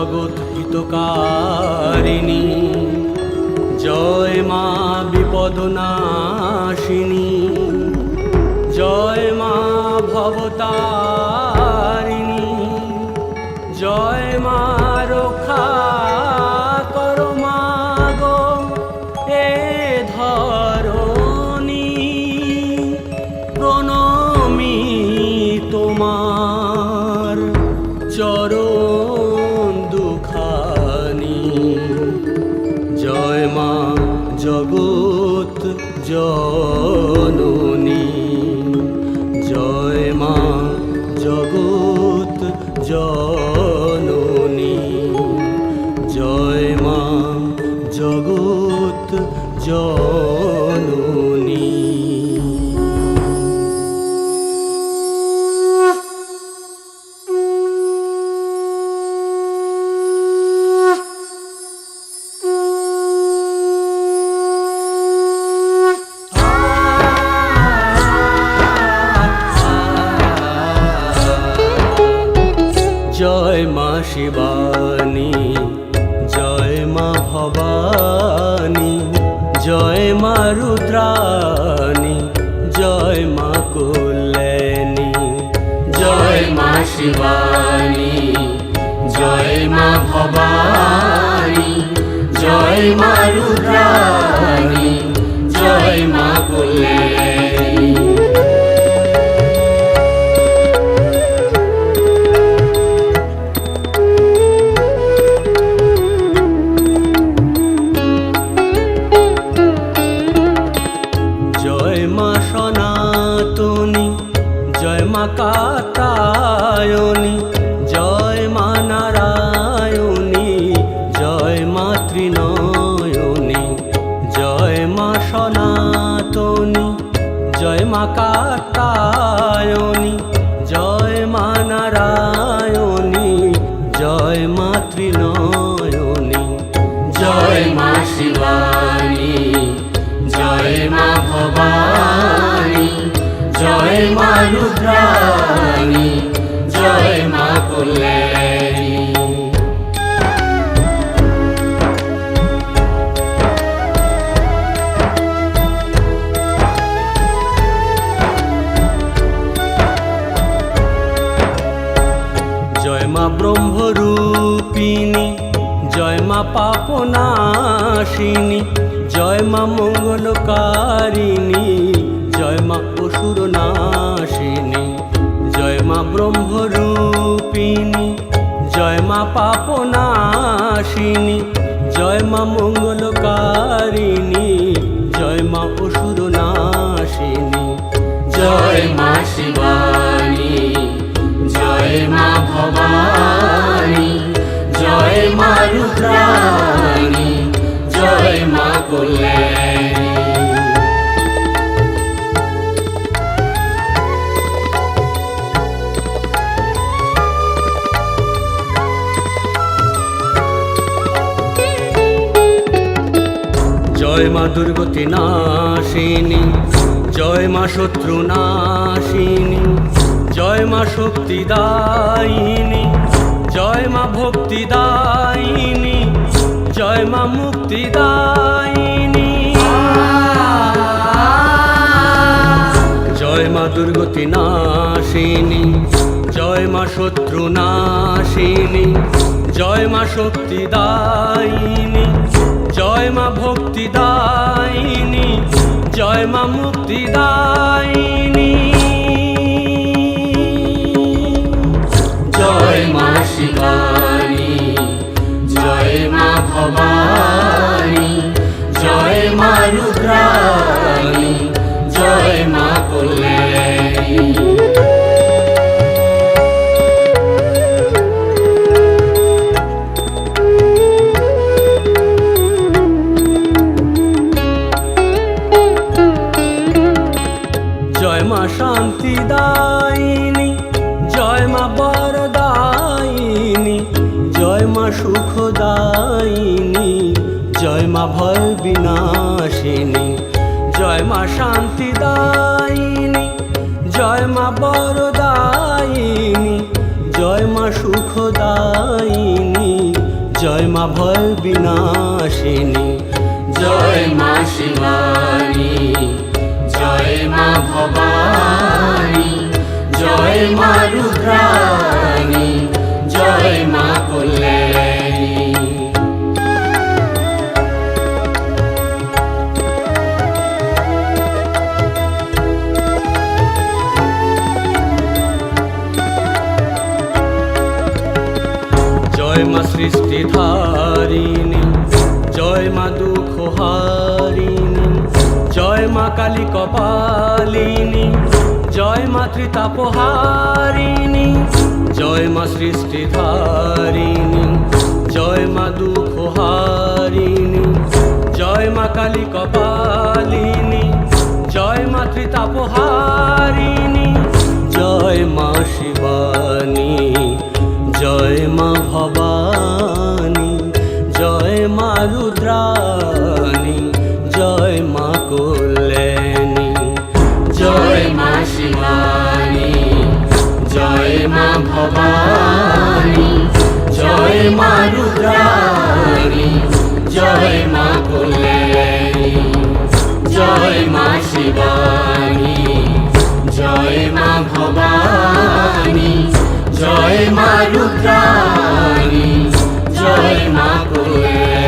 জগৎ হিতকারিণী, জয় মা বিপদনাশিনী, জয় মা ভবতারিণী, জয় মা রক্ষা করো মা গো এ ধরণী। প্রণমি তোমার চরণ দুখানি, জয় মা জগৎ জননী, জয় মা জগৎ জননী, জয় মা জগৎ জননী। জয় মা শিবানী, জয় মা ভবানী, জয় মা রুদ্রাণী, জয় মা কল্যাণী, জয় মা শিবানী, জয় মা ভবানী, জয় মা রুদ্রাণী, জয় মা কল্যাণী। জয় মা সনাতনী, জয় মা কাত্যায়নী, জয় মা নারায়ণী, জয় মা ত্রিনয়নী, জয় মা সনাতনী, জয় মা কাত্যায়নী, জয় মা নারায়ণী, জয় মা ত্রিনয়নী, জয় মা শিবানী, জয় মা ভবানী, জয় মা রুদ্রাণী, জয় মা কল্যাণী। জয় মা ব্রহ্মরূপিণী, জয় মা পাপনাশিনী, জয় মা মঙ্গলকারিণী, জয় মা অসুর নাশিনী, জয় মা ব্রহ্মরূপিণী, জয় মা পাপনাশিনী, জয় মা মঙ্গলকারিণী, জয় মা অসুর নাশিনী, জয় মা শিবানী, জয় মা ভবানী, জয় মা রুদ্রাণী, জয় মা কল্যাণী। জয় মা দুর্গতি নাশিনী, জয় মা শত্রু নাশিনী, জয় মা শক্তিদায়িনী, জয় মা ভক্তিদায়িনী, জয় মা মুক্তিদায়িনী। জয় মা দুর্গতি নাশিনী, জয় মা শত্রু নাশিনী, জয় মা শক্তিদায়িনী, জয় মা ভক্তিদায়িনী, জয় মা মুক্তিদায়িনী। জয় মা শিবানী, জয় মা ভবানী, জয় মা রুদ্রাণী, জয় মা কল্যাণী। জয় মা শান্তিদায়িনী, জয় মা বরদায়িনী, জয় মা সুখদায়িনী, জয় মা ভয় বিনাশিনী, জয় মা শান্তিদায়িনী, জয় মা বরদায়িনী, জয় মা সুখদায়িনী, জয় মা ভয় বিনাশিনী, জয় মা শিবানী, জয় মা ভবানী, জয় মা রুদ্রাণী, জয় মা কল্যাণী। জয় মা সৃষ্টিধারিণী, জয় মা দুঃখহারিণী, জয় মা কালী কপালিনী, জয় মা ত্রিতাপহারিণী, জয় মা সৃষ্টিধারিণী, জয় মা দুঃখহারিণী, জয় মা কালী কপালিনী, জয় মা ত্রিতাপহারিণী, জয় মা শিবানী, জয় মা ভবানী, জয় মা রুদ্রাণী, জয় মা কল্যাণী। জয় মা শিবানী, জয় মা ভবানী, জয় মা রুদ্রাণী, জয় মা কল্যাণী। জয় মা শিবানী, জয় মা ভবানী, জয় মা রুদ্রাণী, জয় মা কল্যাণী।